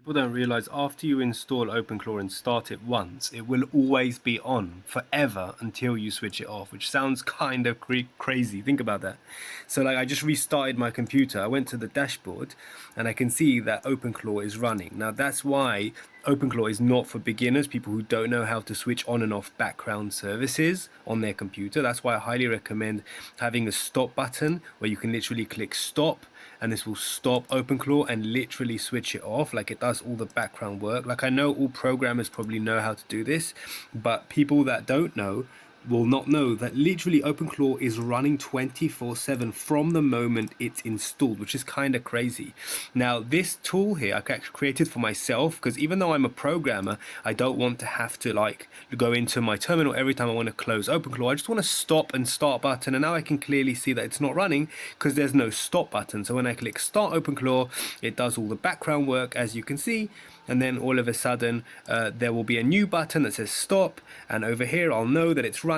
People don't realize after you install OpenClaw and start it once, it will always be on forever until you switch it off, which sounds kind of crazy. Think about that. So like I just restarted my computer, I went to the dashboard and I can see that OpenClaw is running. Now that's why OpenClaw is not for beginners, people who don't know how to switch on and off background services on their computer. That's why I highly recommend having a stop button where you can literally click stop, and this will stop OpenClaw and literally switch it off. Like it does all the background work. Like I know all programmers probably know how to do this, but people that don't know will not know that literally OpenClaw is running 24/7 from the moment it's installed, which is kind of crazy. Now this tool here I actually created for myself, because even though I'm a programmer, I don't want to have to like go into my terminal every time I want to close OpenClaw. I just want to stop and start button, and now I can clearly see that it's not running because there's no stop button. So when I click start OpenClaw, it does all the background work, as you can see, and then all of a sudden there will be a new button that says stop, and over here I'll know that it's running,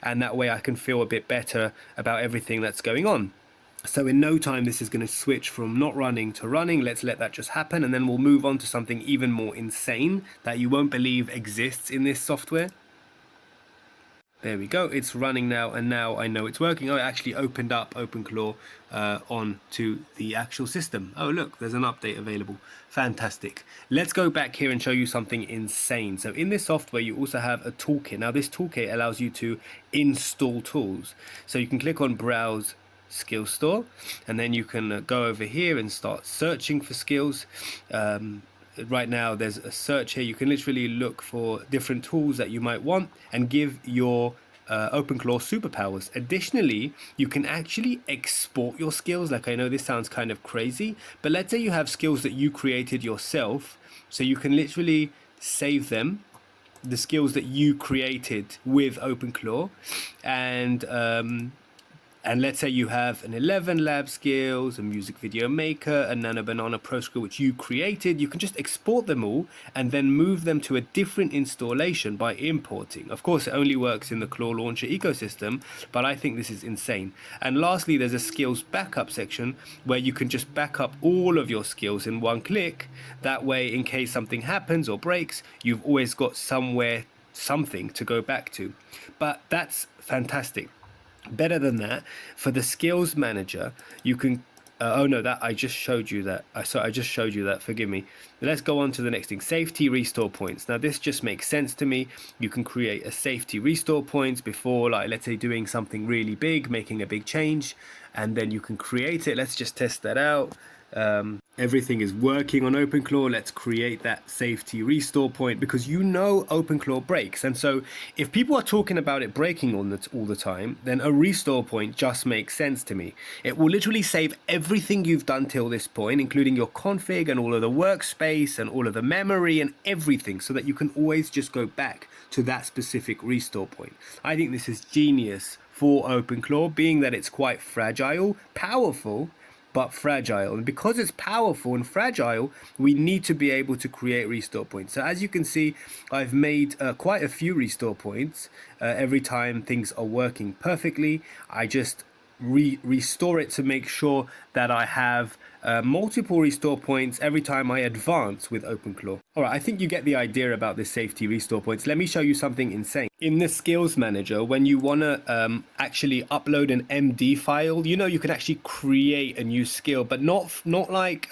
and that way I can feel a bit better about everything that's going on. So in no time this is going to switch from not running to running. Let's let that just happen, and then we'll move on to something even more insane that you won't believe exists in this software. There we go, it's running now, and now I know it's working. Oh, I actually opened up OpenClaw onto the actual system. Oh look, there's an update available. Fantastic. Let's go back here and show you something insane. So in this software you also have a toolkit. Now this toolkit allows you to install tools. So you can click on browse skill store, and then you can go over here and start searching for skills. Right now there's a search here. You can literally look for different tools that you might want and give your OpenClaw superpowers. Additionally, you can actually export your skills. Like I know this sounds kind of crazy, but let's say you have skills that you created yourself, so you can literally save them, the skills that you created with OpenClaw, and let's say you have an 11 lab skills, a music video maker, a nano banana pro skill which you created. You can just export them all and then move them to a different installation by importing. Of course, it only works in the Claw Launcher ecosystem, but I think this is insane. And lastly, there's a skills backup section where you can just back up all of your skills in one click. That way, in case something happens or breaks, you've always got something to go back to. But that's fantastic. Better than that, for the skills manager, you can oh no, that I just showed you that. I just showed you that, forgive me. Let's go on to the next thing, safety restore points. Now this just makes sense to me. You can create a safety restore points before, like let's say doing something really big, making a big change, and then you can create it. Let's just test that out. Everything is working on OpenClaw. Let's create that safety restore point, because you know OpenClaw breaks, and so if people are talking about it breaking all the time, then a restore point just makes sense to me. It will literally save everything you've done till this point, including your config and all of the workspace and all of the memory and everything, so that you can always just go back to that specific restore point. I think this is genius for OpenClaw, being that it's quite fragile, powerful, but fragile. And because it's powerful and fragile, we need to be able to create restore points. So as you can see, I've made quite a few restore points. Every time things are working perfectly, I just restore it to make sure that I have multiple restore points every time I advance with OpenClaw. Alright, I think you get the idea about this safety restore points. Let me show you something insane. In the skills manager, when you want to actually upload an MD file, you know, you can actually create a new skill, but not like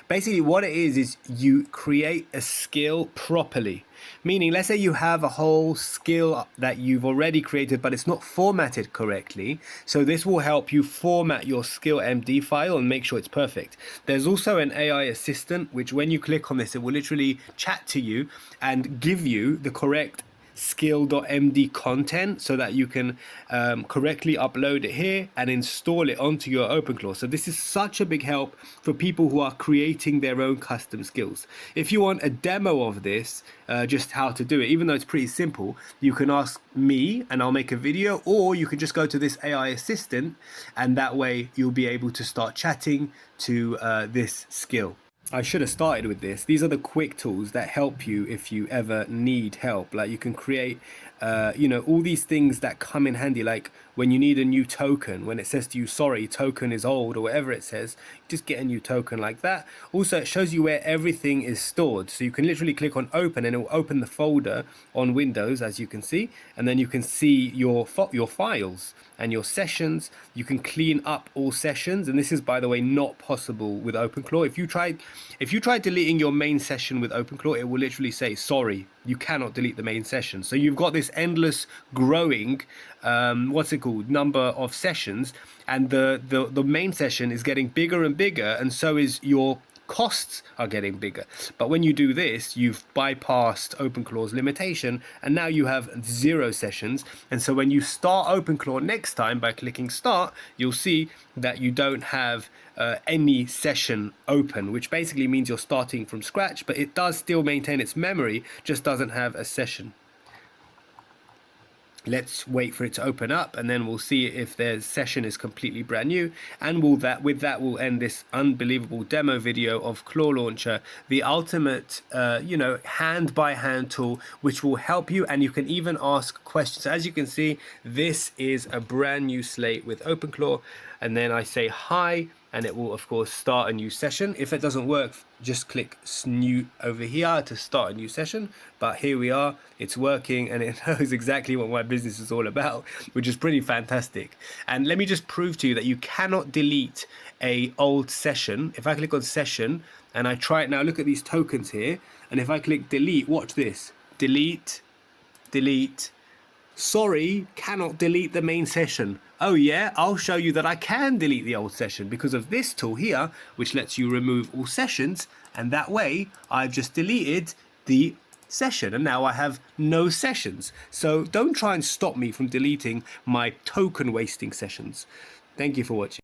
basically what it is you create a skill properly. Meaning, let's say you have a whole skill that you've already created, but it's not formatted correctly. So this will help you format your skill MD file and make sure it's perfect. There's also an AI assistant, which when you click on this, it will literally chat to you and give you the correct skill.md content so that you can correctly upload it here and install it onto your OpenClaw. So this is such a big help for people who are creating their own custom skills. If you want a demo of this, just how to do it, even though it's pretty simple, you can ask me and I'll make a video, or you can just go to this AI assistant, and that way you'll be able to start chatting to this skill. I should have started with this. These are the quick tools that help you if you ever need help. Like you can create you know, all these things that come in handy, like when you need a new token, when it says to you, sorry, token is old, or whatever it says, just get a new token like that. Also, it shows you where everything is stored. So you can literally click on open and it will open the folder on Windows, as you can see, and then you can see your files and your sessions. You can clean up all sessions, and this is, by the way, not possible with OpenClaw. If you tried deleting your main session with OpenClaw, it will literally say, sorry, you cannot delete the main session. So you've got this endless growing what's it called, number of sessions, and the main session is getting bigger and bigger, and so is your costs are getting bigger. But when you do this, you've bypassed OpenClaw's limitation, and now you have 0 sessions. And so when you start OpenClaw next time by clicking start, you'll see that you don't have any session open, which basically means you're starting from scratch, but it does still maintain its memory, just doesn't have a session. Let's wait for it to open up, and then we'll see if their session is completely brand new. And with that we'll end this unbelievable demo video of Claw Launcher, the ultimate hand by hand tool, which will help you, and you can even ask questions. As you can see, this is a brand new slate with OpenClaw, and then I say hi, and it will of course start a new session. If it doesn't work, just click new over here to start a new session. But here we are, it's working, and it knows exactly what my business is all about, which is pretty fantastic. And let me just prove to you that you cannot delete a old session. If I click on session and I try it now, look at these tokens here, and if I click delete, watch this, delete, delete, sorry, cannot delete the main session. Oh yeah, I'll show you that I can delete the old session because of this tool here, which lets you remove all sessions, and that way I've just deleted the session and now I have no sessions. So don't try and stop me from deleting my token wasting sessions. Thank you for watching.